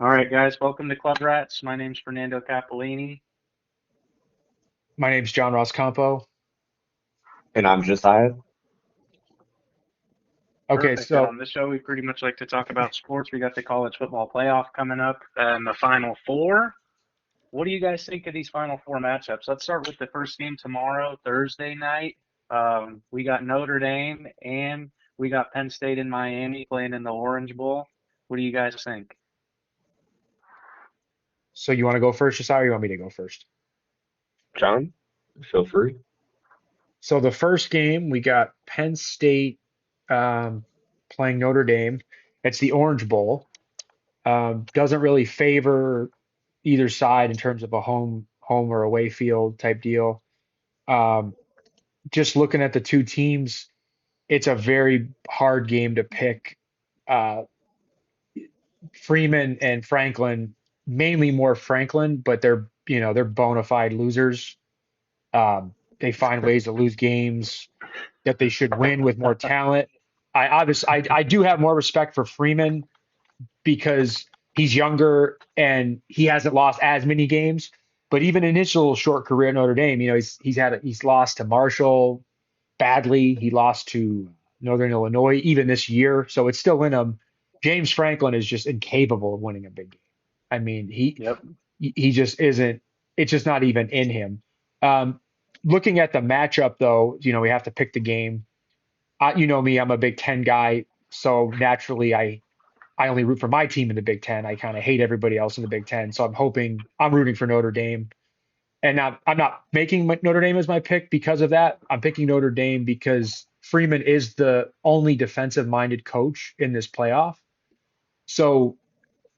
All right, guys, welcome to Club Rats. My name's Fernando Capolini. My name's John Ross Campo. And I'm Jesiah. Okay, Perfect. And so on this show, we pretty much like to talk about sports. We got the college football playoff coming up and the Final Four. What do you guys think of these Final Four matchups? Let's start with the first game tomorrow, Thursday night. We got Notre Dame and we got Penn State in Miami playing in the Orange Bowl. What do you guys think? so you want to go first, Josiah, or you want me to go first? John, feel free. So the first game we got Penn State um, playing Notre Dame. It's the Orange Bowl. Doesn't really favor either side in terms of a home or away field type deal. Um, just looking at the two teams, it's a very hard game to pick. Uh, Freeman and Franklin, mainly more Franklin, but they're bona fide losers. They find ways to lose games that they should win with more talent. I do have more respect for Freeman because he's younger and he hasn't lost as many games. But even initial short career at Notre Dame, he's lost to Marshall badly. He lost to Northern Illinois even this year, so it's still in him. James Franklin is just incapable of winning a big game. I mean, Yep. he just isn't. It's just not even in him. Um, Looking at the matchup, though, we have to pick the game. You know me, I'm a Big Ten guy, so naturally, I only root for my team in the Big Ten. I kind of hate everybody else in the Big Ten, so I'm rooting for Notre Dame. And I'm not making Notre Dame as my pick because of that. I'm picking Notre Dame because Freeman is the only defensive-minded coach in this playoff. So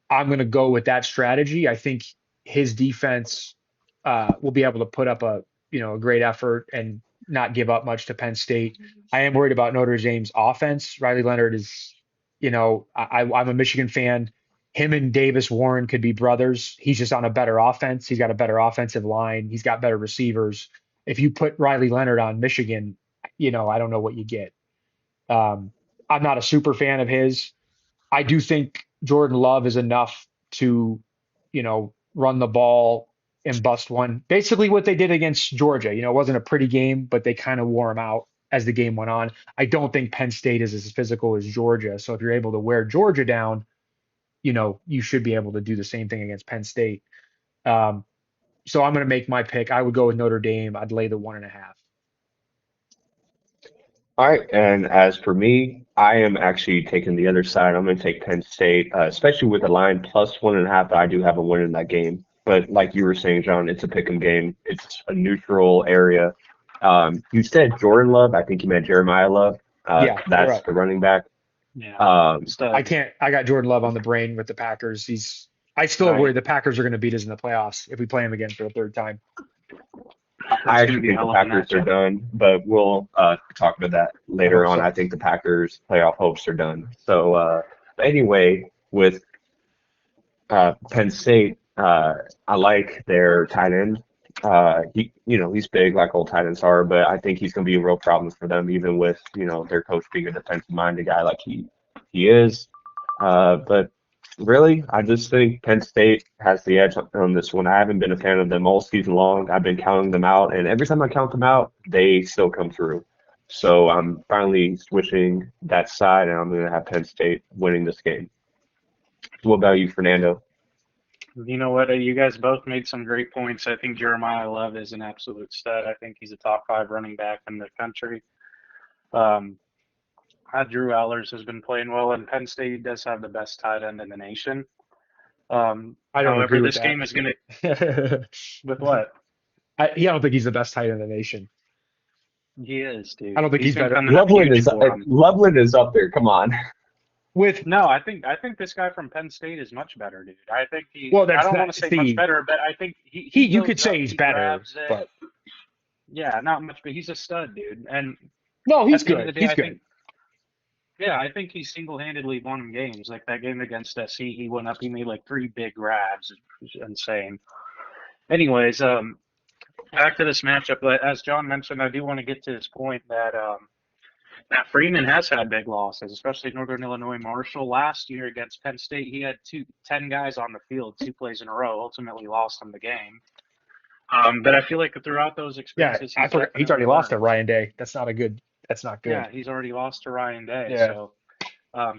I'm going to go with that strategy. I think his defense will be able to put up a great effort and not give up much to Penn State. I am worried about Notre Dame's offense. Riley Leonard is, I'm a Michigan fan. Him and Davis Warren could be brothers. He's just on a better offense. He's got a better offensive line. He's got better receivers. If you put Riley Leonard on Michigan, I don't know what you get. Um, I'm not a super fan of his. I do think Jordan Love is enough to, run the ball and bust one. Basically, what they did against Georgia. It wasn't a pretty game, but they kind of wore him out as the game went on. I don't think Penn State is as physical as Georgia. So if you're able to wear Georgia down, you should be able to do the same thing against Penn State. Um, so I'm going to make my pick. I would go with Notre Dame. I'd lay the 1.5. All right, and as for me, I am actually taking the other side. I'm going to take Penn State, especially with the line plus 1.5. I do have a win in that game. But like you were saying, John, it's a pick 'em game. It's a neutral area. You said Jordan Love. I think you meant Jeremiah Love. Yeah, That's correct. the running back. Yeah. Um, I Stud. can't. I got Jordan Love on the brain with the Packers. I still worry Right. the Packers are going to beat us in the playoffs if we play them again for a third time. I That's going to actually be a think the hell of a Packers are matchup. done, but we'll talk about that I later hope on. so. I think the Packers' playoff hopes are done. So, anyway, with Penn State, I like their tight end. He's big like old tight ends are, but I think he's going to be a real problem for them, even with their coach being a defensive-minded guy like he is. But really, I just think Penn State has the edge on this one. I haven't been a fan of them all season long. I've been counting them out, and every time I count them out, they still come through. So I'm finally switching that side, and I'm going to have Penn State winning this game. What about you, Fernando? You know what? You guys both made some great points. I think Jeremiah Love is an absolute stud. I think he's a top five running back in the country. Um, Drew Allers has been playing well, and Penn State does have the best tight end in the nation. I don't However, agree with this that. game is going to, with what? I don't think he's the best tight end in the nation. He is, I dude. don't think He's he's been better coming up Loveland huge is for him. Loveland is up there. Come on. with. No, I think this guy from Penn State is much better, dude. I think Well, I that's don't not. want to say much See, better, but I think he he you could goes say up, he's he better, grabs it. but Yeah, not much, but he's a stud, dude. And no, he's at the end of good. the day, He's I good. think, yeah, I think he single-handedly won games. Like that game against SC, he went up, he made like three big grabs. It was insane. Anyways, back to this matchup. But as John mentioned, I do want to get to this point that Matt Freeman has had big losses, especially Northern Illinois Marshall. Last year against Penn State, he had 10 guys on the field, 2 plays in a row, ultimately lost him the game. But I feel like throughout those Yeah, experiences, I he's forgot he's definitely already lost to learned. Ryan Day. That's not a good. That's not good. Yeah, he's already lost to Ryan Day. Yeah. So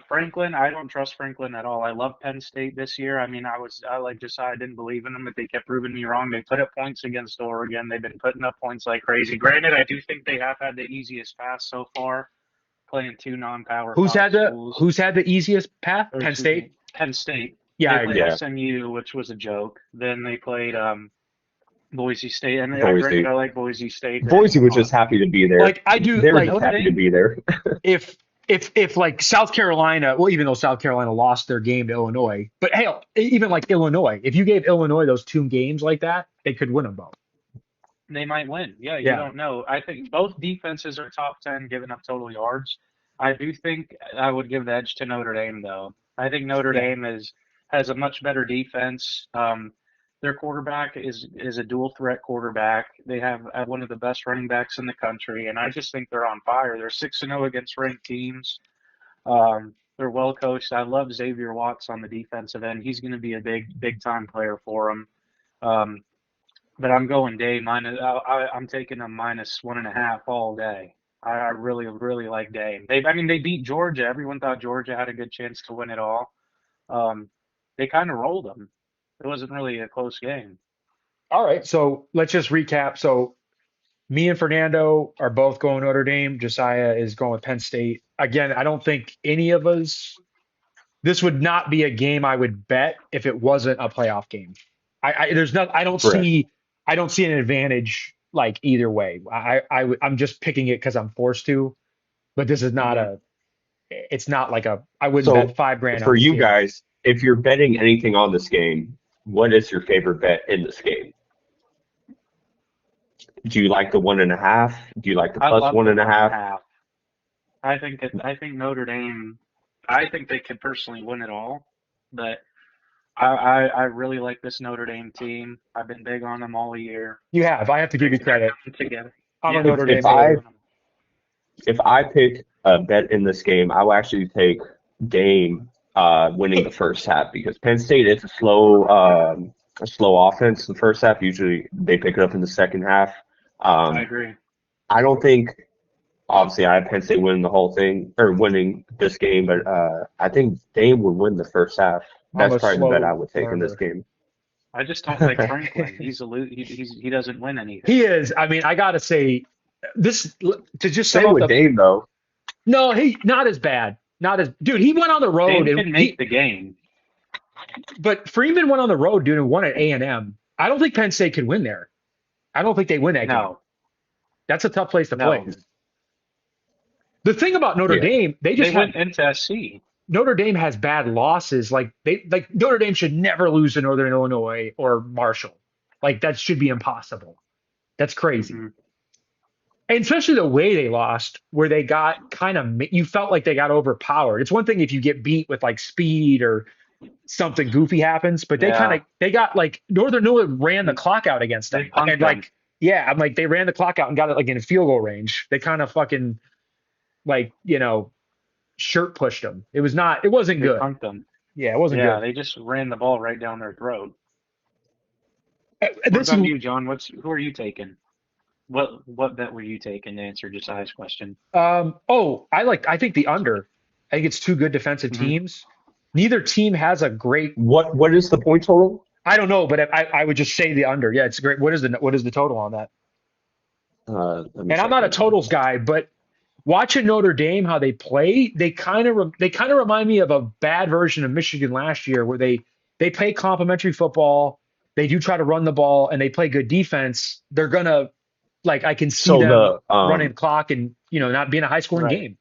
Franklin, I don't trust Franklin at all. I love Penn State this year. I mean, I like Jesiah, I didn't believe in them, but they kept proving me wrong. They put up points against Oregon. They've been putting up points like crazy. Granted, I do think they have had the easiest path so far, playing 2 non-power Who's 5 had the schools. Who's had the easiest path? Or Penn excuse me, State. Penn State. Yeah, They I played agree. Yeah, SMU, which was a joke. Then they played Boise State, and granted, Boise. I like Boise State. They're Boise was strong. just happy to be there. Like I do. They were Like just Notre happy to Dame. be there. if if like South Carolina, well, even though South Carolina lost their game to Illinois, but hell, even like Illinois, if you gave Illinois those 2 games like that, they could win them both. They might win. Yeah, you Yeah, don't know. I think both defenses are top 10 giving up total yards. I do think I would give the edge to Notre Dame, though. I think Notre yeah. Dame has a much better defense. Their quarterback is a dual threat quarterback. They have one of the best running backs in the country, and I just think they're on fire. They're 6-0 against ranked teams. They're well coached. I love Xavier Watts on the defensive end. He's going to be a big time player for them. Um, but I'm going Dame minus. I'm taking a -1.5 all day. I really like Dame. I mean, they beat Georgia. Everyone thought Georgia had a good chance to win it all. Um, they kind of rolled them. It wasn't really a close game. All right, so let's just recap. So me and Fernando are both going Notre Dame. Josiah is going with Penn State. Again, I don't think any of us. This would not be a game I would bet if it wasn't a playoff game. There's not. I don't Correct. see. I don't see an advantage like either way. I'm just picking it because I'm forced to. But this is not Hmm. a. It's not like a. I wouldn't bet So $5 grand on for this you game. guys, if you're betting anything on this game, what is your favorite bet in this game? Do you like the 1.5? Do you like the I plus love one the and a one and a half? half. I think Notre Dame. I think they could personally win it all, but I really like this Notre Dame team. I've been big on them all year. You have. I have to give you They're credit. coming together. I'm a Yeah, If Notre they're Dame if big I hater. on them. if I pick a bet in this game, I will actually take Dame winning the first half because Penn State is a slow offense. The first half usually they pick it up in the second half. I Um, agree. I don't think obviously I have Penn State winning the whole thing or winning this game, but I think Dame would win the first half. I'm That's a probably the bet I slow would take in this learner. game. I just don't like Franklin. He doesn't win He anything. is. I mean, I gotta say, this to just sum Same up with the. Dame though. No, he not as bad. Not as dude. He went on the road Dame and can make he. the game. But Freeman went on the road, dude, and won at A&M. I don't think Penn State could win there. I don't think they win that game. No, That's a tough place to play, no. dude. The thing about Notre Yeah. Dame, they They just went have into SC. Notre Dame has bad losses. Like Notre Dame should never lose to Northern Illinois or Marshall. Like that should be impossible. That's crazy. Hmm. And especially the way they lost, where they got kind of, you felt like they got overpowered. It's one thing if you get beat with like speed or something goofy happens, but Yeah, they got like Northern Illinois ran the clock out against they them. punked And them. like, yeah, I'm like, they ran the clock out and got it like in field goal range. They kind of fucking like, shirt pushed them. It wasn't They good. punked them. Yeah, it wasn't Yeah, good. they just ran the ball right down their throat. What This about you, John? Who are you taking? What bet were you taking to answer Josiah's question? I think the under. I think it's two good defensive Hmm. teams. Neither team has a great. What is the point total? I don't know, but I would just say the under. Yeah, it's great. What is the total on that? Let me And I'm check not a right now. totals guy, but watching Notre Dame how they play, they kind of remind me of a bad version of Michigan last year, where they play complementary football. They do try to run the ball, and they play good defense. They're gonna like I can see So them the running the clock and not being a high scoring Right. game.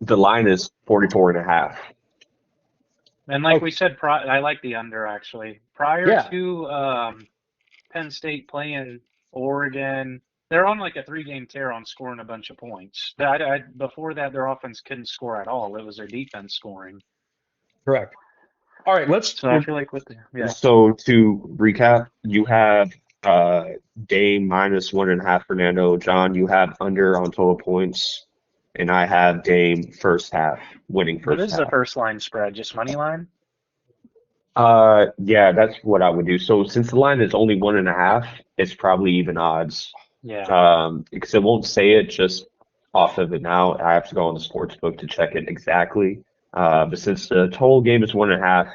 the line is 44.5. And like Oh we said, I like the under actually. Prior yeah, to Penn State playing Oregon, they're on like a 3-game tear on scoring a bunch of points. Before that, their offense couldn't score at all. It was their defense scoring. correct. All right, So I feel like yeah. So to recap, you have Dame minus 1.5 Fernando. John, you have under on total points. and I have Dame first half, winning What first is the half. first line spread? Just money line? Yeah, that's what I would do. So since the line is only 1.5, it's probably even odds. Yeah. Because it won't say it just off of it now. I have to go on the sports book to check it exactly. But since the total game is 1.5,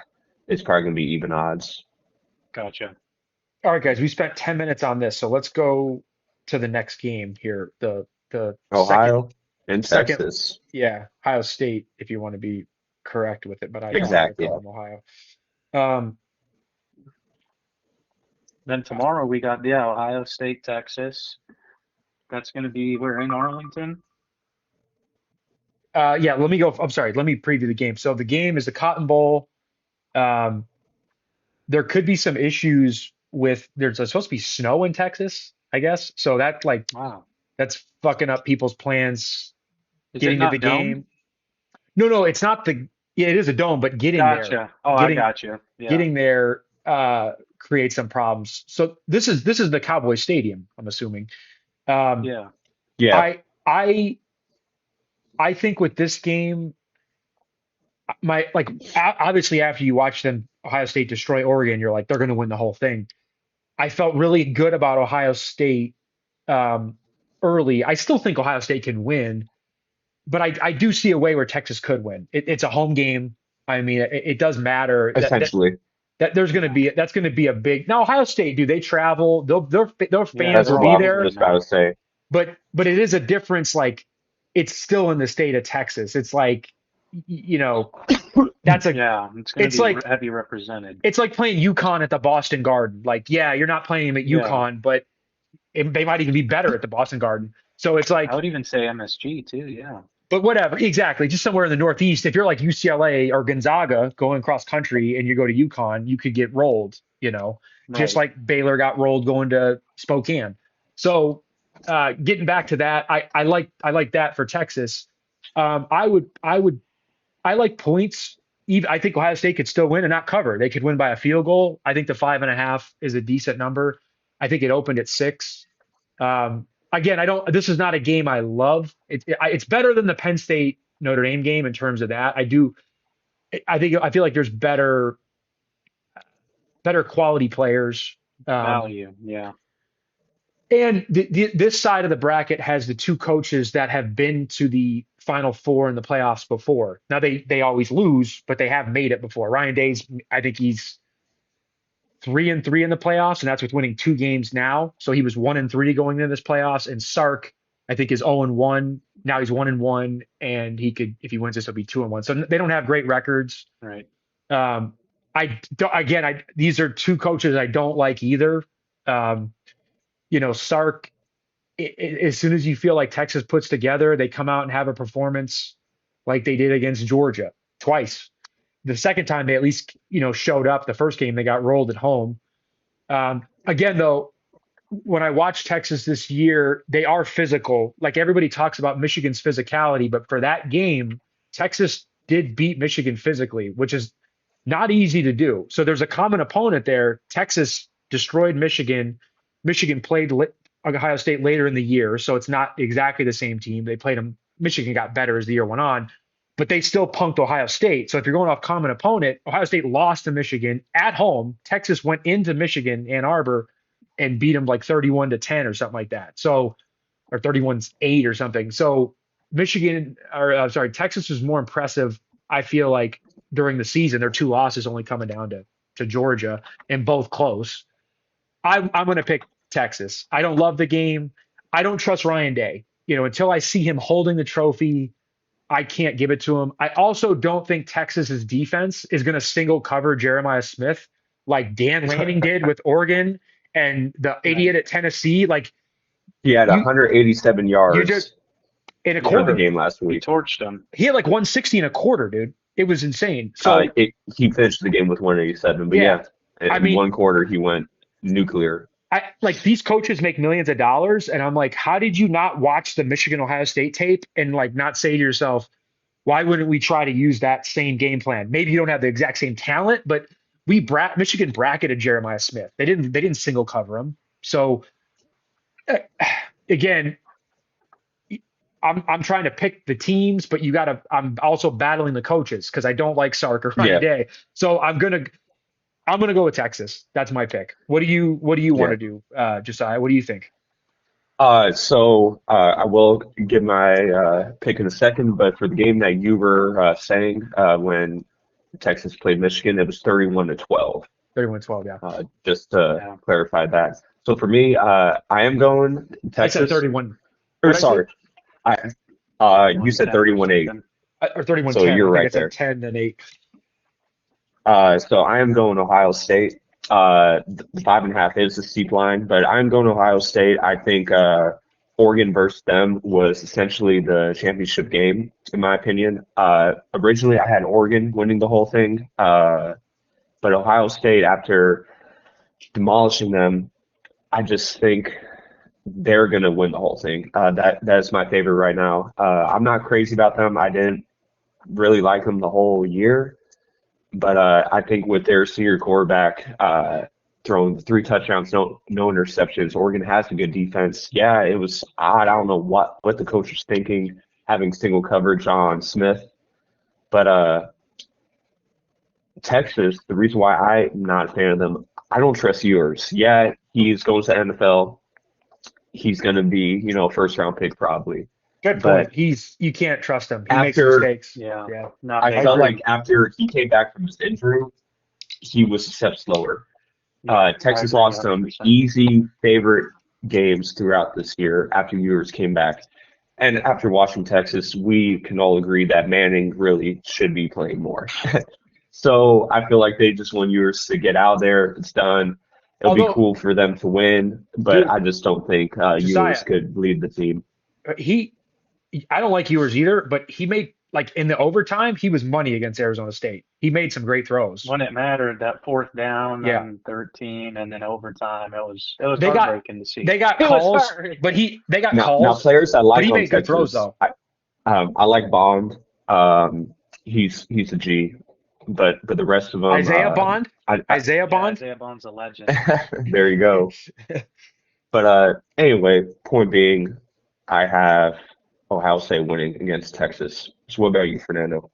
it's probably gonna be even odds. Gotcha. All right, guys, we spent 10 minutes on this, so let's go to the next game here. The second Ohio and second Texas. yeah, Ohio State, if you want to be correct with it, but I prefer to Exactly. call them Ohio. Um, Then tomorrow we got, yeah, Ohio State, Texas. That's going to be, we're in Arlington. yeah, let me go. I'm sorry, let me preview the game. So the game is the Cotton Bowl. Um, there could be some issues with there's supposed to be snow in Texas, I guess. So Wow. that's fucking up people's plans Is it getting to the not domed? game. No, it's not the yeah, it is a dome, but Gotcha. Oh, I getting got you. Yeah. getting there creates some problems. So this is the Cowboy Stadium, I'm assuming. Um, Yeah. Yeah. I I I think with this game, my like obviously after you watch them Ohio State destroy Oregon, you're like they're going to win the whole thing. I felt really good about Ohio State um, early. I still think Ohio State can win, but I do see a way where Texas could win. It's a home game. I mean, it does matter Essentially. that there's going to be that's going to be a big. Now Ohio State, do they travel? Their Yeah, fans That's they're will what be I all was there, over the just about to map. say. but it is a difference. Like it's still in the state of Texas. It's like that's a Yeah, it's going to it's be like heavy represented. it's like playing UConn at the Boston Garden. Like, yeah, you're not playing them at Yeah. UConn, but they might even be better at the Boston Garden. So it's I like, would even say MSG too. Yeah. but whatever, exactly. Just somewhere in the Northeast. If you're like UCLA or Gonzaga going cross country and you go to UConn, you could get rolled. Just Right. like Baylor got rolled going to Spokane. So getting back to that, I like that for Texas. I like points. Even, I think Ohio State could still win and not cover. They could win by a field goal. I think the 5.5 is a decent number. I think it opened at 6. Again, I don't. This is not a game I love. It's better than the Penn State Notre Dame game in terms of that. I do. I feel like there's better quality players. Um, Value. Yeah. and this side of the bracket has the two coaches that have been to the Final Four in the playoffs before. Now they always lose, but they have made it before. Ryan Day's, I think he's 3-3 in the playoffs, and that's with winning 2 games now. So he was 1-3 going into this playoffs. And Sark, I think, is 0-1. Now he's 1-1, and he could, if he wins this, he'll be 2-1. So they don't have great records. Right. Um, these are two coaches I don't like either. Um, Sark, as soon as you feel like Texas puts together, they come out and have a performance like they did against Georgia twice. The second time they at least showed up. The first game they got rolled at home. Again, though, when I watch Texas this year, they are physical. Like everybody talks about Michigan's physicality, but for that game, Texas did beat Michigan physically, which is not easy to do. So there's a common opponent there. Texas destroyed Michigan. Michigan played Ohio State later in the year, so it's not exactly the same team. They played them. Michigan got better as the year went on, but they still punked Ohio State. So if you're going off common opponent, Ohio State lost to Michigan at home. Texas went into Michigan, Ann Arbor, and beat them like 31-10 or something like that. So, or 31-8 or something. So Texas was more impressive. I feel like during the season, their 2 losses only coming down to Georgia and both close. I'm going to pick Texas. I don't love the game. I don't trust Ryan Day. Until I see him holding the trophy, I can't give it to him. I also don't think Texas's defense is going to single cover Jeremiah Smith like Dan Lanning did with Oregon and the Right. idiot at Tennessee. Like He had you, 187 you just yards in a for the Yeah. quarter. game last He week. torched them. He had like 160 in a quarter, dude. It was insane. So He finished the game with 187, but yeah, yeah, I in mean, one quarter he went nuclear. I like these coaches make millions of dollars, and I'm like, how did you not watch the Michigan Ohio State tape and like not say to yourself, why wouldn't we try to use that same game plan? Maybe you don't have the exact same talent, but Michigan bracketed Jeremiah Smith. They didn't single cover him. So uh, again, I'm trying to pick the teams, but I'm also battling the coaches because I don't like Sark or Ryan Yeah, Day. So I'm gonna go with Texas. That's my pick. What do you want yeah. to do, Josiah? What do you think? I will give my pick in a second, but for the game that you were saying when Texas played Michigan, it was 31-12. 31-12, yeah. Just to Yeah. clarify that. So for me, I am going I said Texas. 31. Or What I say? sorry, I you said 31-10 or 31-8. something. Or So 31-10. you're I think I right said there. 10 and 8. So I am going Ohio State. The 5.5 is the steep line, but I'm going Ohio State. I think Oregon versus them was essentially the championship game, in my opinion. Originally, I had Oregon winning the whole thing, but Ohio State, after demolishing them, I just think they're going to win the whole thing. That is my favorite right now. I'm not crazy about them. I didn't really like them the whole year. But I think with their senior quarterback throwing 3 touchdowns, no interceptions, Oregon has a good defense. Yeah, it was odd. I don't know what the coach was thinking having single coverage on Smith. But Texas, the reason why I'm not a fan of them, I don't trust Ewers. Yeah, he's going to the NFL. He's going to be, first round pick probably. Good point. But You can't trust him. He makes after mistakes. Yeah. Yeah, Not I I big felt agree. like on. after he came back from his injury, he was a step slower. Yeah, I Texas agree lost some 100%. easy favorite games throughout this year after Ewers came back. And after watching Texas, we can all agree that Manning really should be playing more. So I feel like they just want Ewers to get out there. It's done. It'll be Although, cool for them to win, but dude, I just don't think Ewers Josiah, could lead the team. he I don't like yours either, but he made like in the overtime, he was money against Arizona State. He made some great throws. When it mattered, that fourth down Yeah. on 13 and then overtime, it was They got heartbreaking to see. they got It was calls, but heartbreaking. they got Now calls, players I but like he on made good throws Texas, though. I like Bond. He's a G, but the rest of them, Isaiah Bond, I Isaiah Yeah, Bond. Isaiah Bond's a legend. there you go. But anyway, point being, I have Ohio State winning against Texas. So what about you, Fernando?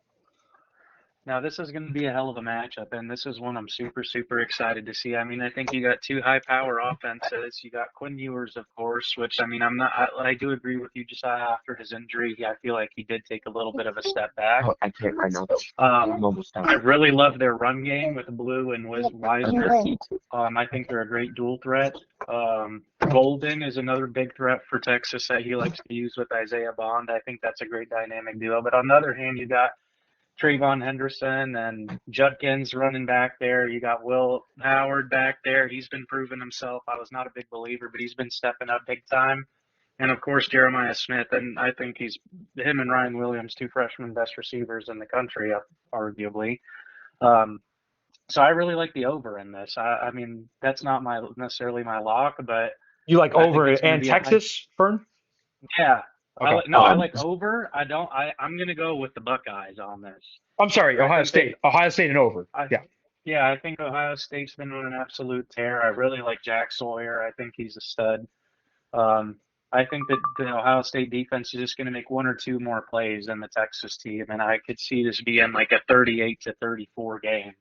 Now, this is going to be a hell of a matchup, and this is one I'm super, super excited to see. I mean, I think you got two high power offenses. You got Quinn Ewers, of course, which, I mean, I do agree with you, Jesiah, after his injury. I feel like he did take a little bit of a step back. Oh, I can't right now though. Um, I'm almost done. I really love their run game with Blue and Wiseman. I think they're a great dual threat. Golden is another big threat for Texas that he likes to use with Isaiah Bond. I think that's a great dynamic duo. But on the other hand, you got Trayvon Henderson and Judkins running back there. You got Will Howard back there. He's been proving himself. I was not a big believer, but he's been stepping up big time. And of course, Jeremiah Smith. And I think him and Ryan Williams, two freshmen best receivers in the country, arguably. Um, so I really like the over in this. I mean, that's not necessarily my lock, but You like I think over it's going to and be a high. Texas, Fern? Yeah. Okay. No, I Um, like over. I don't. I'm going to go with the Buckeyes on this. I'm sorry, I Ohio think they State. Ohio State and over. I Yeah. Yeah, I think Ohio State's been on an absolute tear. I really like Jack Sawyer. I think he's a stud. Um, I think that the Ohio State defense is just going to make one or two more plays than the Texas team, and I could see this being like a 38-34 game,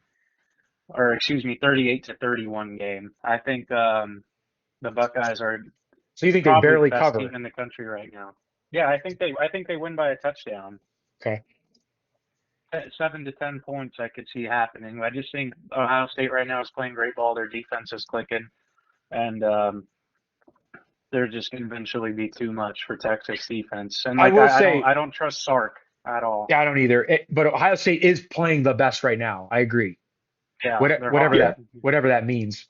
or excuse me, 38-31 game. I think the Buckeyes are So you think they probably the barely best team cover? in the country right now. Yeah, I think they win by a touchdown. Okay. At 7 to 10 points, I could see happening. I just think Ohio State right now is playing great ball. Their defense is clicking, and they're just going to eventually be too much for Texas defense. And I like will I say, don't trust Sark at all. yeah, I don't either. But Ohio State is playing the best right now. I agree. Yeah, they're Whatever hot. yeah. that means.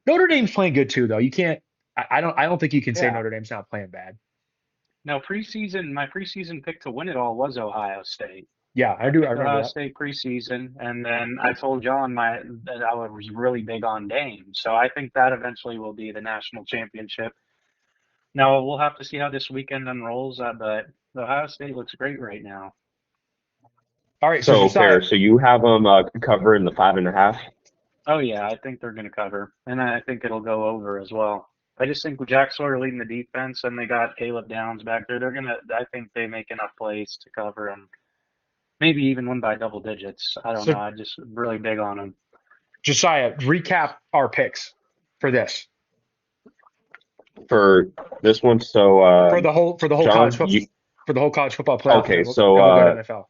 Notre Dame's playing good too, though. You can't. I don't think you can say Yeah. Notre Dame's not playing bad. Now my preseason pick to win it all was Ohio State. Yeah, I I do. I picked remember Ohio that. State preseason, and then I told John that I was really big on Dame. So I think that eventually will be the national championship. Now we'll have to see how this weekend unrolls, but Ohio State looks great right now. All right. So So Josiah, fair. So you have them covering the 5.5. Oh yeah, I think they're going to cover, and I think it'll go over as well. I just think with Jack Sawyer leading the defense, and they got Caleb Downs back there. I think they make enough plays to cover and maybe even win by double digits. I don't So, know. I just really big on them. Jesiah, recap our picks for this. For this one. So, For the whole John, you college football playoff, and okay? then we'll go to NFL.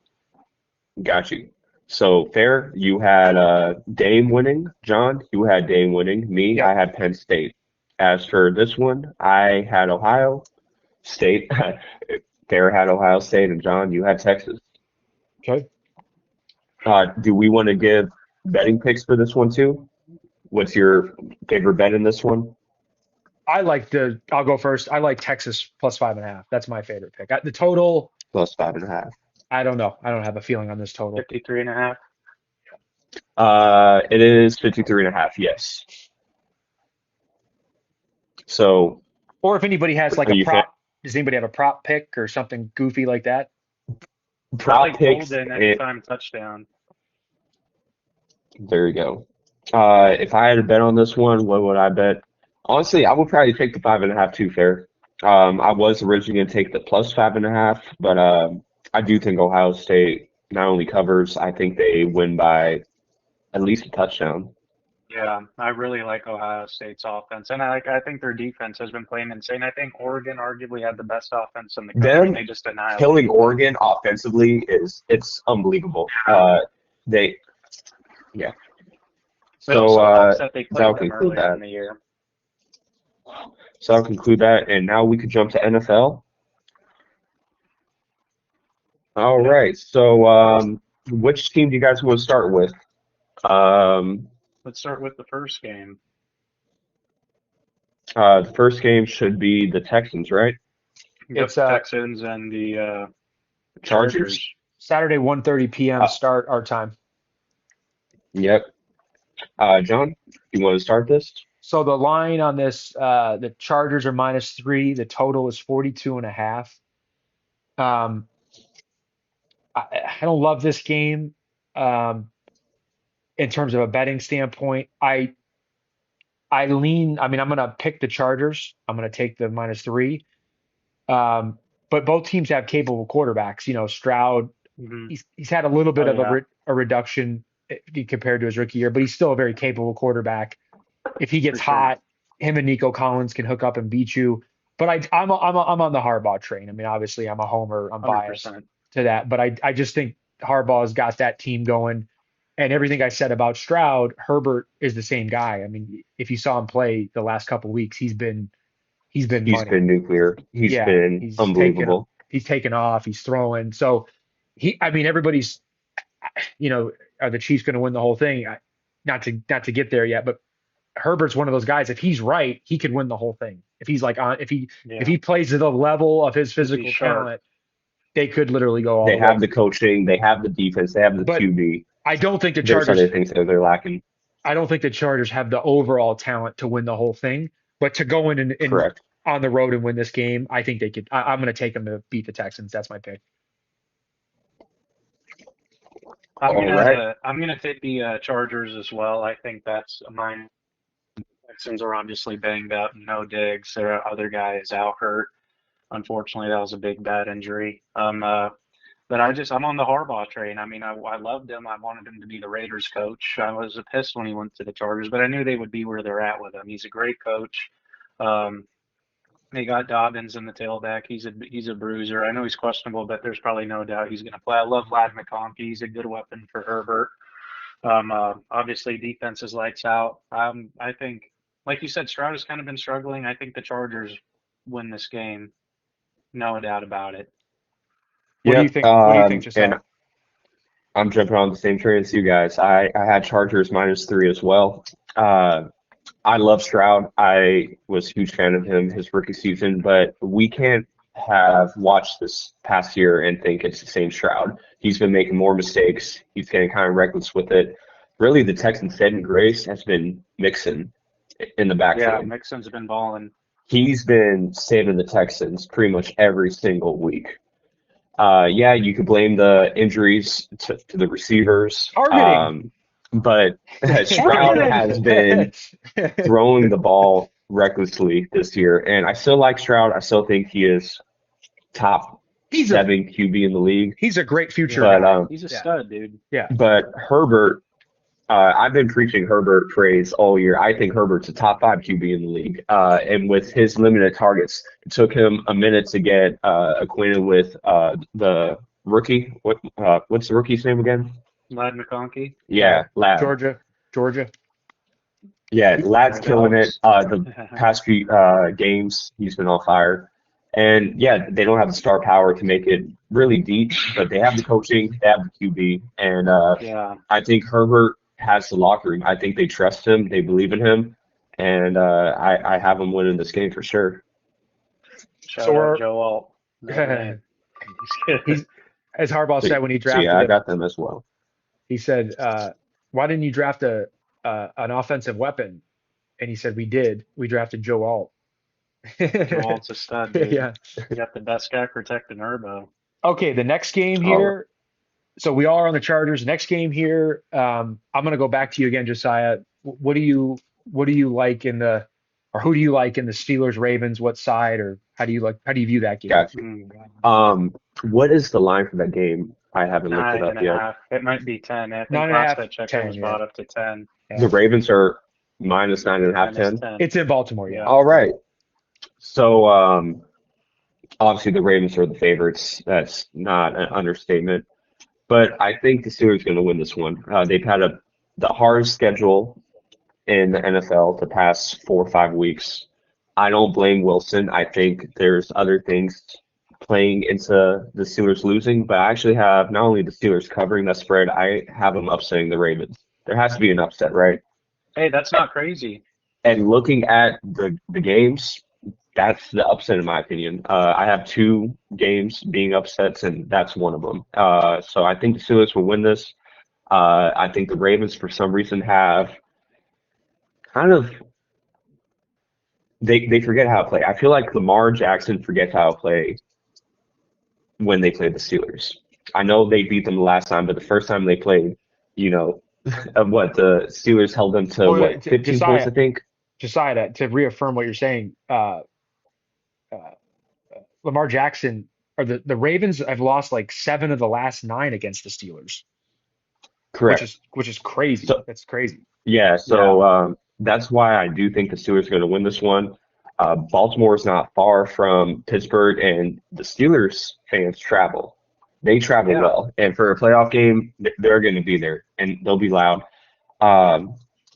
Got you. So fair. You had Dame winning. John, you had Dame winning. Me, I Yep. had Penn State. As for this one, I had Ohio State. Fair had Ohio State, and John, you had Texas. Okay. Do we want to give betting picks for this one too? What's your favorite bet in this one? I'll go first. I like Texas plus 5.5. That's my favorite pick. The total, Plus 5.5. I don't know. I don't have a feeling on this total. 53.5. It is 53.5. Yes. So, Or if anybody has like are a you fan? prop, does anybody have a prop pick or something goofy like that? Probably Prop picks. Golden anytime touchdown. There you go. If I had to bet on this one, what would I bet? Honestly, I would probably take the 5.5 too, fair. I was originally going to take the plus 5.5, but I do think Ohio State not only covers, I think they win by at least a touchdown. Yeah, I really like Ohio State's offense, and I think their defense has been playing insane. I think Oregon arguably had the best offense in the country, Them and they just annihilated. killing Oregon offensively it's unbelievable. They yeah. It So also helps that they that'll played them conclude earlier that. in the year. So I'll conclude that, and now we could jump to NFL. All Yeah. right. So which team do you guys want to start with? Um, Let's start with the first game. the first game should be the Texans, right? Yep, It's Texans and the Chargers. Chargers. Saturday 1:30 p.m. Uh, start our time. Yep. John, you want to start this? So the line on this, the Chargers are -3. The total is 42.5. Um, I don't love this game. In terms of a betting standpoint, lean. I mean, I'm going to pick the Chargers. I'm going to take the -3. But both teams have capable quarterbacks. You know, Stroud, Mm-hmm. he's had a little bit Oh, of yeah, a reduction compared to his rookie year, but he's still a very capable quarterback. If he for gets sure. hot, him and Nico Collins can hook up and beat you. But I'm on the Harbaugh train. I mean, obviously, I'm a homer. I'm biased 100%. to that, but I just think Harbaugh's got that team going. And everything I said about Stroud, Herbert is the same guy. I mean, if you saw him play the last couple of weeks, he's been He's money. been nuclear. He's Yeah, been unbelievable. he's taken off, he's throwing. So I mean, everybody's, are the Chiefs going to win the whole thing? Not to get there yet, but Herbert's one of those guys. If he's right, he could win the whole thing. If he's like if Yeah, he plays to the level of his he's physical sharp. talent, they could literally go all They the way. have the coaching, they have the defense, they have the But QB. I don't think the There's Chargers. other things that they're lacking. I don't think the Chargers have the overall talent to win the whole thing. But to go in and Correct. on the road and win this game, I think they could. I'm going to take them to beat the Texans. That's my pick. I'm All right. gonna take the Chargers as well. I think that's mine. Texans are obviously banged up. No Diggs. There are other guys out hurt. Unfortunately, that was a big bad injury. But I'm on the Harbaugh train. I mean, I loved him. I wanted him to be the Raiders coach. I was pissed when he went to the Chargers, but I knew they would be where they're at with him. He's a great coach. Um, they got Dobbins in the tailback. He's a bruiser. I know he's questionable, but there's probably no doubt he's going to play. I love Vlad McConkey. He's a good weapon for Herbert. Obviously, defense is lights out. I think, like you said, Stroud has kind of been struggling. I think the Chargers win this game. No doubt about it. What do you think? What do you think, And Josiah? I'm jumping on the same train as you guys. I had Chargers -3 as well. I love Stroud. I was a huge fan of him his rookie season, but we can't have watched this past year and think it's the same Stroud. He's been making more mistakes. He's getting kind of reckless with it. Really, the Texans' saving grace has been Mixon in the Yeah, backfield. Mixon's been balling. He's been saving the Texans pretty much every single week. Yeah, you could blame the injuries to the receivers, Targeting. but Stroud has been throwing the ball recklessly this year, and I still like Stroud. I still think he is top He's a 7 QB in the league. he's a great future But guy. He's a Yeah. stud, dude. Yeah. but Herbert, I've been preaching Herbert praise all year. I think Herbert's a top 5 QB in the league. And with his limited targets, it took him a minute to get acquainted with the rookie. What's the rookie's name again? Lad McConkey. Yeah, Lad. Georgia. Yeah, Lad's That killing it. helps. The past few games, he's been on fire. And yeah, they don't have the star power to make it really deep, but they have the coaching, they have the QB, and Yeah. I think Herbert has the locker room. I think they trust him, they believe in him, and I have him winning this game for sure. Shout So out Joe Alt. No name. he's as Harbaugh said when he So drafted yeah, I him, got them as well. he said, "Why didn't you draft an offensive weapon?" And he said, "We did. We drafted Joe Alt." Joe Alt's a stud, dude. Yeah. You got the best guy protecting Herbo. Okay, the next game Oh, here. So we are on the Chargers. Next game here. I'm going to go back to you again, Jesiah. What do you like in the, or who do you like in the Steelers Ravens? What side, or how do you view that game? gotcha. God. What is the line for that game? I haven't looked it 9 up and a yet. half. It might be 10. I think 9.5, last I checked, 10, it was yeah. bought up to 10. Yeah. The Ravens are minus 9.5, Minus 10. 10. It's in Baltimore, yeah. Yeah. All right. So obviously the Ravens are the favorites. That's not an understatement. But I think the Steelers are going to win this one. They've had the hardest schedule in the NFL the past 4 or 5 weeks. I don't blame Wilson. I think there's other things playing into the Steelers losing, but I actually have not only the Steelers covering that spread, I have them upsetting the Ravens. There has to be an upset, right? Hey, that's not crazy. And looking at the games, that's the upset in my opinion. I have 2 games being upsets, and that's one of them. So I think the Steelers will win this. I think the Ravens, for some reason, have kind of they forget how to play. I feel like Lamar Jackson forgets how to play when they play the Steelers. I know they beat them the last time, but the first time they played, you know, the Steelers held them to Well, what 15 points, I think. Josiah, to reaffirm what you're saying, Lamar Jackson or the Ravens have lost like 7 of the last 9 against the Steelers, Correct. which is crazy. So That's crazy. yeah, so that's why I do think the Steelers are going to win this one. Baltimore is not far from Pittsburgh, and the Steelers fans travel. They travel Yeah. well, and for a playoff game, they're going to be there, and they'll be loud.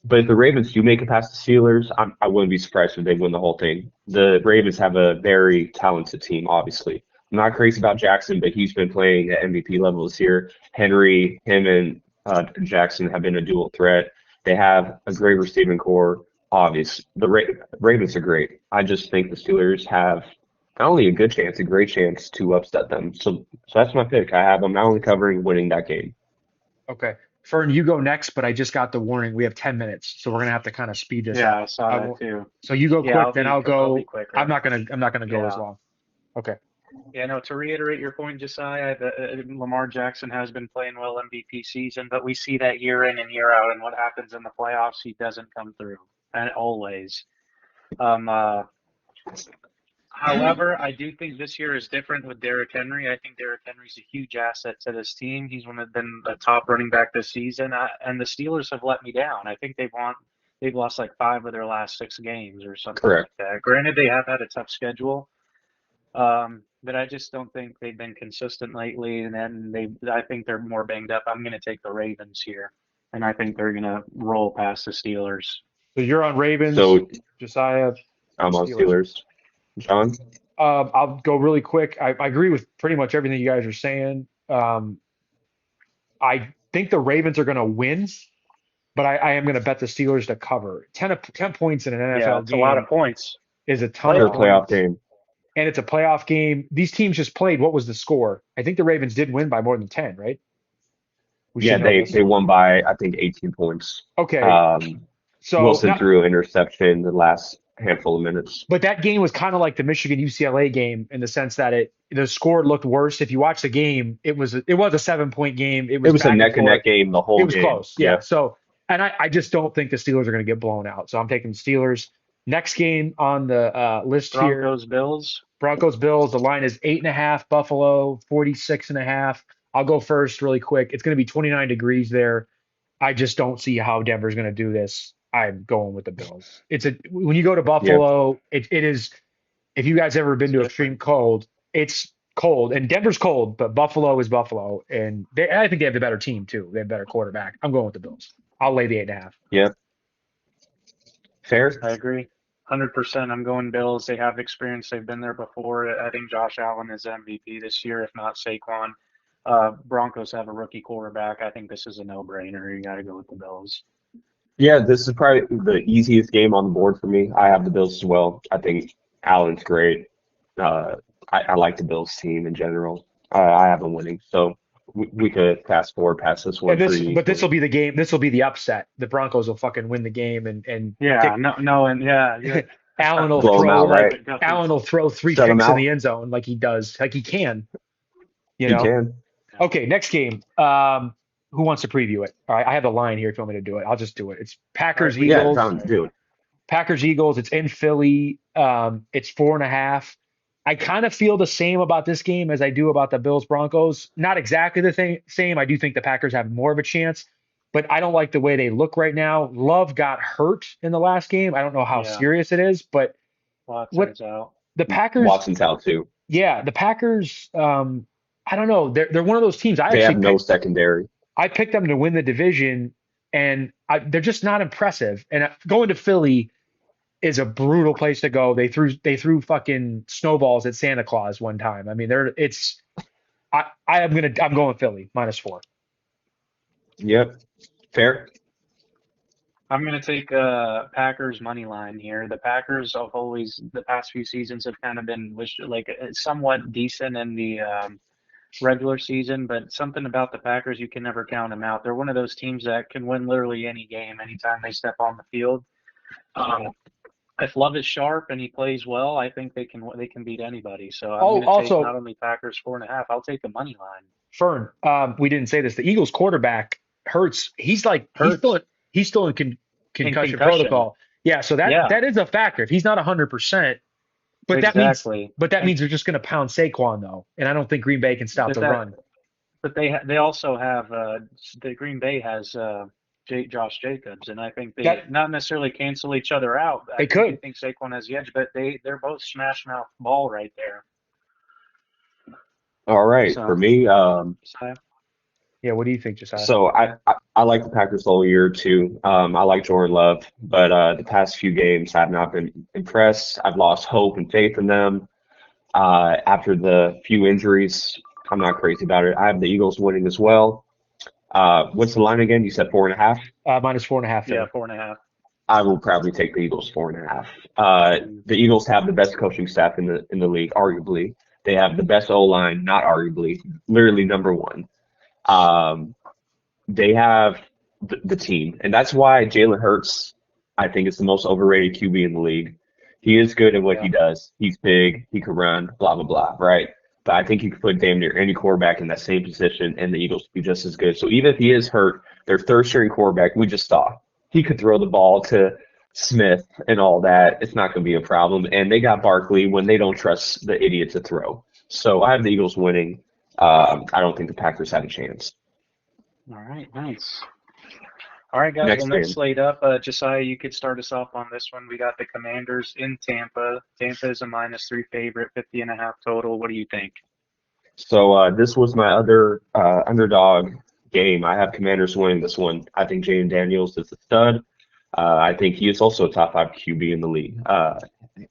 But if the Ravens do make it past the Steelers, I wouldn't be surprised if they win the whole thing. The Ravens have a very talented team, obviously. I'm not crazy about Jackson, but he's been playing at MVP level this year. Henry, him, and Jackson have been a dual threat. They have a great receiving core. Obvious. The Ravens are great. I just think the Steelers have not only a good chance, a great chance to upset them. So that's my pick. I have them not only covering, winning that game. Okay. Fern, you go next, but I just got the warning. We have 10 minutes, so we're gonna have to kind of speed this Yeah, up. I saw that too. So you go Yeah, quick, then I'll I'll be go. quicker. I'm not gonna go as Yeah. long. Okay. Yeah, no, to reiterate your point, Jesiah, Lamar Jackson has been playing well MVP season, but we see that year in and year out, and what happens in the playoffs, he doesn't come through, and always. However, I do think this year is different with Derrick Henry. I think Derrick Henry's a huge asset to this team. He's been the top running back this season, and the Steelers have let me down. I think they've lost like 5 of their last 6 games or something Correct. like that. Granted, they have had a tough schedule. But I just don't think they've been consistent lately, and then I think they're more banged up. I'm going to take the Ravens here, and I think they're going to roll past the Steelers. So you're on Ravens, So Josiah. I'm on Steelers. John? I'll go really quick. I agree with pretty much everything you guys are saying. I think the Ravens are going to win, but I am going to bet the Steelers to cover. 10 points in an NFL Yeah, it's a game lot of points. is a ton Their of playoff points. game. And it's a playoff game. These teams just played. What was the score? I think the Ravens did win by more than 10, right? We Yeah, should know this. they won by I think 18 points. Okay. So Wilson now- threw an interception in the last handful of minutes. But that game was kind of like the Michigan UCLA game in the sense that the score looked worse. If you watch the game, it was a 7-point game. It was a back neck and neck forth. game the whole It was game. close. Yeah. So, and I just don't think the Steelers are going to get blown out. So I'm taking the Steelers. Next game on the list here, Broncos, Bills. Broncos Bills. The line is 8.5. Buffalo 46.5. I'll go first really quick. It's going to be 29 degrees there. I just don't see how Denver's going to do this. I'm going with the Bills. It's a when you go to Yep. Buffalo, it is. If you guys ever been It's to different. extreme cold, it's cold, and Denver's cold, but Buffalo is Buffalo, and I think they have the better team too. They have a better quarterback. I'm going with the Bills. I'll lay the 8.5. Yep. Fair. I agree. 100%. I'm going Bills. They have experience. They've been there before. I think Josh Allen is MVP this year, if not Saquon. Broncos have a rookie quarterback. I think this is a no-brainer. You got to go with the Bills. Yeah, this is probably the easiest game on the board for me. I have the Bills as well. I think Allen's great. Uh, I like the Bills team in general. I have them winning, so we could fast forward past this one And pretty but this will easily. be the game. This will be the upset. The Broncos will fucking win the game, and Yeah, Dick no, and yeah. Allen will Blow them out, throw right? David Guthrie. Allen will throw three Shut them picks in the out. end zone like he does, like he can. You He know. can. Yeah. Okay, next game. Who wants to preview it? All right, I have the line here if you want me to do it. I'll just do it. It's All right, Packers lead Yeah, it. Eagles. Brown, dude. Packers Eagles. It's in Philly. It's 4.5. I kind of feel the same about this game as I do about the Bills Broncos. Not exactly the same. I do think the Packers have more of a chance, but I don't like the way they look right now. Love got hurt in the last game. I don't know how Yeah, serious it is, but what Watson's out. the Packers, Watson's out too. yeah, the Packers. I don't know. They're one of those teams. They have no secondary. I picked them to win the division, and they're just not impressive. And going to Philly is a brutal place to go. They threw fucking snowballs at Santa Claus one time. I mean, I'm going Philly -4. Yep. Fair. I'm going to take Packers money line here. The Packers have always, the past few seasons, have kind of been like somewhat decent in the regular season, but something about the Packers, you can never count them out. They're one of those teams that can win literally any game anytime they step on the field. Um, if Love is sharp and he plays well, I think they can beat anybody. So I'm Oh, going to take not also, only Packers 4.5, I'll take the money line. Fern, we didn't say this. The Eagles quarterback Hurts. He's like Hurts he's still in in concussion concussion. protocol. Yeah, so that Yeah, that is a factor. If he's not 100%, but exactly. that And means they're just going to pound Saquon though, and I don't think Green Bay can stop but the that run. but they also have the Green Bay has Josh Jacobs, and I think they That not necessarily cancel each other out. they I do could. think Saquon has the edge, but they're both smash mouth ball right there. All right. For So, me, so Yeah, what do you think, Jesiah? so I like the Packers the whole year too. I like Jordan Love, but the past few games have not been impressed. I've lost hope and faith in them. After the few injuries, I'm not crazy about it. I have the Eagles winning as well. What's the line again? You said 4.5. -4.5 yeah, Philly. 4.5. I will probably take the Eagles 4.5. The Eagles have the best coaching staff in the league, arguably. They have the best O line, not arguably, literally number one. Um, they have the team, and that's why Jalen Hurts, I think, is the most overrated QB in the league. He is good at what Yeah, he does. He's big, he can run, blah blah blah, right? But I think you could put damn near any quarterback in that same position, and the Eagles would be just as good. So even if he is hurt, their third string quarterback, we just saw he could throw the ball to Smith and all that. It's not going to be a problem. And they got Barkley when they don't trust the idiot to throw. So I have the Eagles winning. I don't think the Packers had a chance. all right, nice. All right, guys. Well, Next next game. slate up, Josiah, you could start us off on this one. We got the Commanders in Tampa. Tampa is a -3 favorite, 50.5 total. What do you think? So this was my other underdog game. I have Commanders winning this one. I think Jaden Daniels is a stud. I think he is also a top five QB in the league.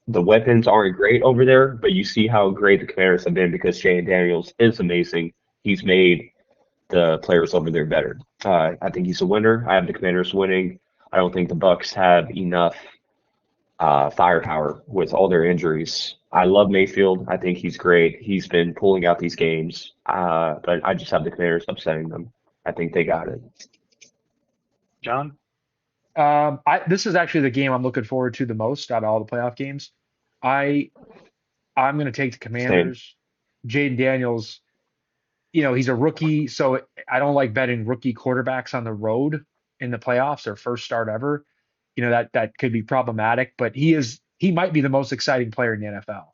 The weapons aren't great over there, but you see how great the Commanders have been because Jaden Daniels is amazing. He's made the players over there better. I think he's a winner. I have the Commanders winning. I don't think the Bucks have enough firepower with all their injuries. I love Mayfield. I think he's great. He's been pulling out these games, but I just have the Commanders upsetting them. I think they got it. John? This is actually the game I'm looking forward to the most out of all the playoff games. I I'm going to take the Same. Commanders. Jaden Daniels, he's a rookie, so I don't like betting rookie quarterbacks on the road in the playoffs, their first start ever. that could be problematic. But he might be the most exciting player in the NFL.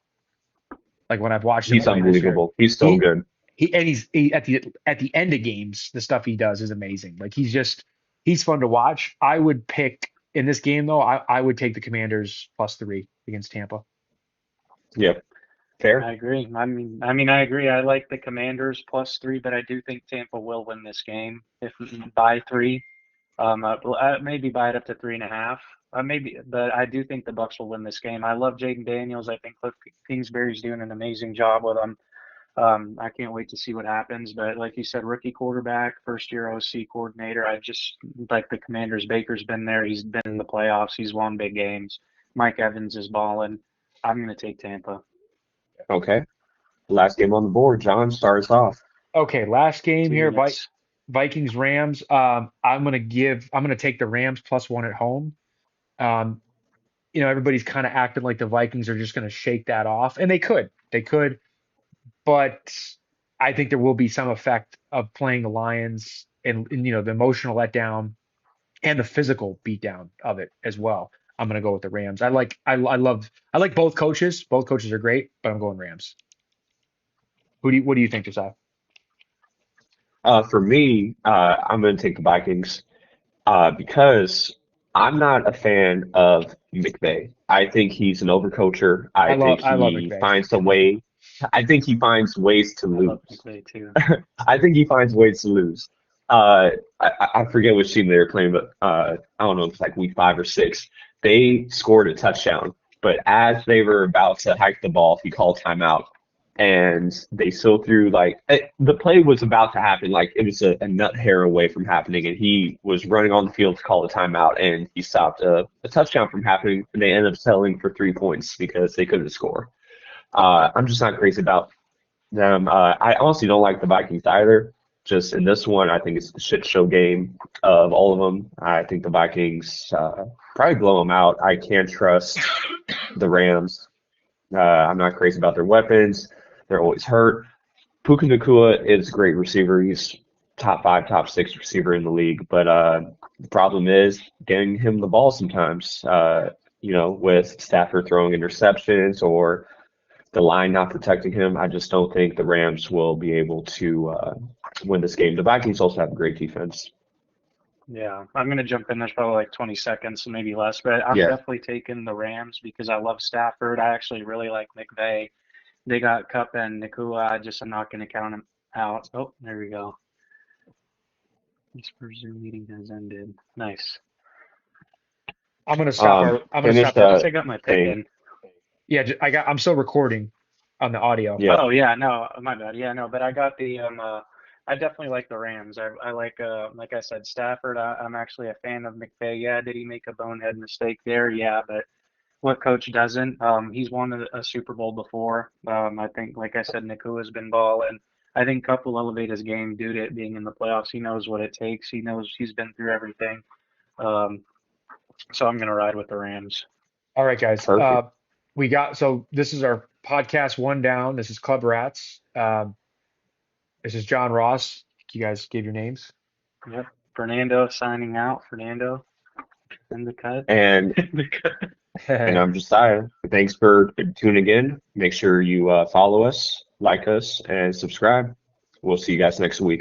Like when I've watched him He's play this year, unbelievable. He's so he good. he at the end of games, the stuff he does is amazing. Like he's fun to watch. I would pick in this game though. I would take the Commanders +3 against Tampa. Yep. Fair. I agree. I agree. I like the Commanders +3, but I do think Tampa will win this game if by 3. Maybe buy it up to 3.5. Maybe, but I do think the Bucks will win this game. I love Jaden Daniels. I think Cliff Kingsbury's doing an amazing job with him. I can't wait to see what happens. But like you said, rookie quarterback, first year OC coordinator. I just like the Commanders. Baker's been there. He's been in the playoffs. He's won big games. Mike Evans is balling. I'm going to take Tampa. Okay. Last game on the board. John starts off. Okay, last game 2 here. minutes. Vikings Rams. I'm gonna take the Rams +1 at home. Um, everybody's kind of acting like the Vikings are just gonna shake that off, and they could, but I think there will be some effect of playing the Lions and the emotional letdown and the physical beatdown of it as well. I'm gonna go with the Rams. I like both coaches. Both coaches are great, but I'm going Rams. What do you think, Josiah? For me, I'm going to take the Vikings because I'm not a fan of McVay. I think he's an overcoacher. I love McVay. I think he finds ways to I lose. love McVay too. I think he finds ways to lose. I forget which team they were playing, but I don't know, it's like week 5 or 6. They scored a touchdown, but as they were about to hike the ball, he called timeout, and they still threw the play was about to happen, like it was a nut hair away from happening, and he was running on the field to call the timeout, and he stopped a touchdown from happening, and they ended up settling for 3 points because they couldn't score. I'm just not crazy about them. I honestly don't like the Vikings either. Just in this one, I think it's the shit show game of all of them. I think the Vikings probably blow them out. I can't trust the Rams. I'm not crazy about their weapons. They're always hurt. Puka Nacua is a great receiver. He's top 5, top 6 receiver in the league. But the problem is getting him the ball sometimes. With Stafford throwing interceptions or the line not protecting him, I just don't think the Rams will be able to win this game. The Vikings also have a great defense. Yeah, I'm going to jump in. There's probably like 20 seconds, maybe less, but I'm Yeah. definitely taking the Rams because I love Stafford. I actually really like McVay. They got Cup and Nakua. I'm not going to count them out. Oh, there we go. This first Zoom meeting has ended. Nice. I'm gonna stop. I'm gonna Finish stop. At least the I got my pick thing. in. Yeah, I'm still recording on the audio. Yeah. Oh yeah, no, my bad. Yeah, no, but I got the I definitely like the Rams. I like I said, Stafford. I'm actually a fan of McVay. Yeah, did he make a bonehead mistake there? Yeah, but what coach doesn't? He's won a Super Bowl before. I think, like I said, Nakua's been balling. I think Cup will elevate his game due to it being in the playoffs. He knows what it takes. He knows he's been through everything. So I'm gonna ride with the Rams. All right, guys. Perfect. So this is our podcast one down. This is Club Rats. This is John Ross. You guys give your names. Yep. Fernando signing out. Fernando in the cut. And and I'm Jesiah. Thanks for tuning in. Make sure you follow us, like us, and subscribe. We'll see you guys next week.